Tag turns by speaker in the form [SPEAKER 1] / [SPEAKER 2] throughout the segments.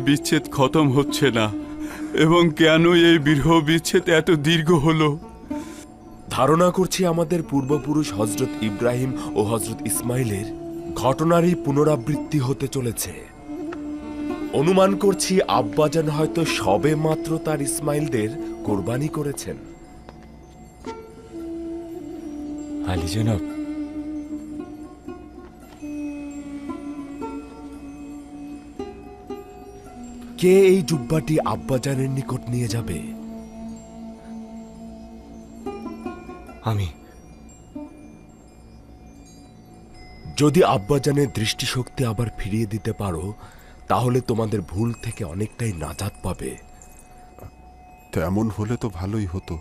[SPEAKER 1] বিচ্ছেদ খতম হচ্ছে না এবং কেন এই বিরহ বিচ্ছেদ এত দীর্ঘ হলো?
[SPEAKER 2] ধারণা করছি আমাদের পূর্বপুরুষ হজরত ইব্রাহিম ও হজরত ইসমাইলের ঘটনারই পুনরাবৃত্তি হতে চলেছে। অনুমান করছি আব্বাজান হয়তো সবে মাত্র তার ইসমাইলদের কোরবানি করেছেন।
[SPEAKER 3] আলী জনাব,
[SPEAKER 2] কে এই জুব্বাটি আব্বাজানের নিকট নিয়ে যাবে?
[SPEAKER 3] আমি।
[SPEAKER 2] যদি আব্বাজানের দৃষ্টিশক্তি আবার ফিরিয়ে দিতে পারো তাহলে তোমাদের ভুল থেকে অনেকটাই নাজাত পাবে।
[SPEAKER 4] তেমন হলে তো ভালোই হতো,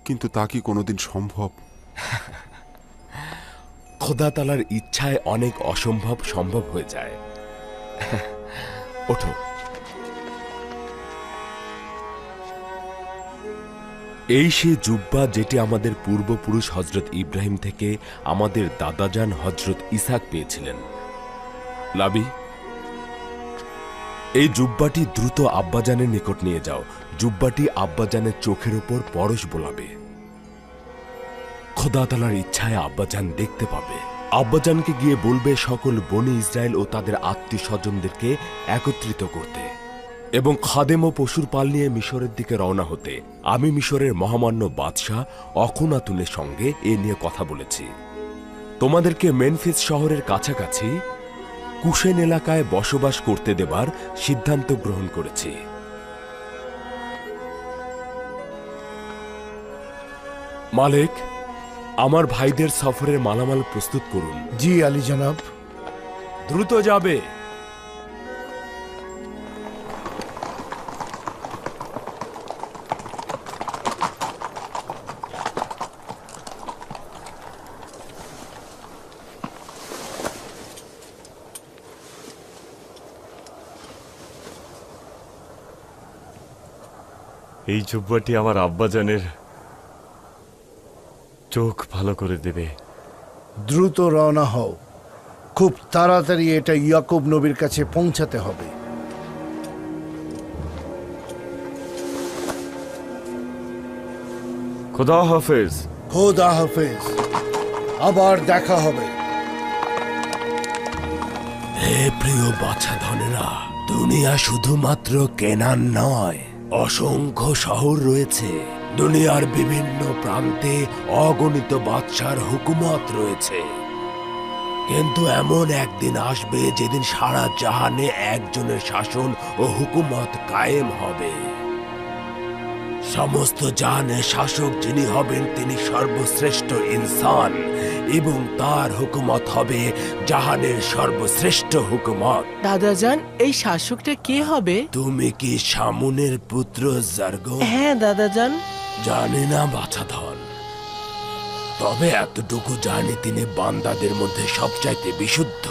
[SPEAKER 4] কিন্তু তা কি কোনোদিন সম্ভব?
[SPEAKER 2] খোদা তাআলার ইচ্ছায় অনেক অসম্ভব সম্ভব হয়ে যায়। ওঠো। এই সে জুব্বা যেটি আমাদের পূর্বপুরুষ হজরত ইব্রাহিম থেকে আমাদের দাদাজান হজরত ইসাক পেয়েছিলেন। লাবি, এই জুব্বাটি দ্রুত আব্বাজানের নিকট নিয়ে যাও। জুব্বাটি আব্বাজানের চোখের উপর পরশ বোলাবে। খোদা তাআলার ইচ্ছায় আব্বাজান দেখতে পাবে। আব্বাজানকে গিয়ে বলবে সকল বনি ইসরায়েল ও তাদের আত্মীয় স্বজনদেরকে একত্রিত করতে এবং খাদেম ও পশুর পাল নিয়ে মিশরের দিকে রওনা হতে। আমি মিশরের মহামান্য বাদশাহ অখনাতুনের সঙ্গে এ নিয়ে কথা বলেছি। তোমাদেরকে মেনফিস শহরের কাছাকাছি কুশেন এলাকায় বসবাস করতে দেবার সিদ্ধান্ত গ্রহণ করেছি। মালিক, আমার ভাইদের সফরের মালামাল প্রস্তুত করুন।
[SPEAKER 5] জি আলী জনাব।
[SPEAKER 2] দ্রুত যাবে।
[SPEAKER 3] এই জুব্বাটি আমার আব্বাজানের চোখ ভালো করে দেবে।
[SPEAKER 5] দ্রুত রওনা হও, খুব তাড়াতাড়ি এটা ইয়াকুব নবীর কাছে পৌঁছাতে হবে।
[SPEAKER 3] খোদা হাফেজ।
[SPEAKER 5] খোদা হাফেজ, আবার দেখা হবে।
[SPEAKER 2] হে প্রিয় বাছাধনেরা, দুনিয়া শুধুমাত্র কেনান নয়, অসংখ্য শহর রয়েছে। দুনিয়ার বিভিন্ন প্রান্তে অগণিত বাদশার হুকুমত রয়েছে। কিন্তু এমন একদিন আসবে যেদিন সারা জাহানে একজনের শাসন ও হুকুমত কায়েম হবে। সমস্ত জাহানের শাসক যিনি হবেন তিনি সর্বশ্রেষ্ঠ ইনসান এবং তার হুকুমত হবে জাহানের সর্বশ্রেষ্ঠ হুকুমত।
[SPEAKER 6] দাদাজান, এই শাসকটা কে হবে?
[SPEAKER 2] তুমি কি শামুনের পুত্র জার্গো?
[SPEAKER 6] হ্যাঁ দাদাজান।
[SPEAKER 2] জানি না বাছাধন, তবে এতটুকু জানি তিনি বান্দাদের মধ্যে সবচাইতে বিশুদ্ধ।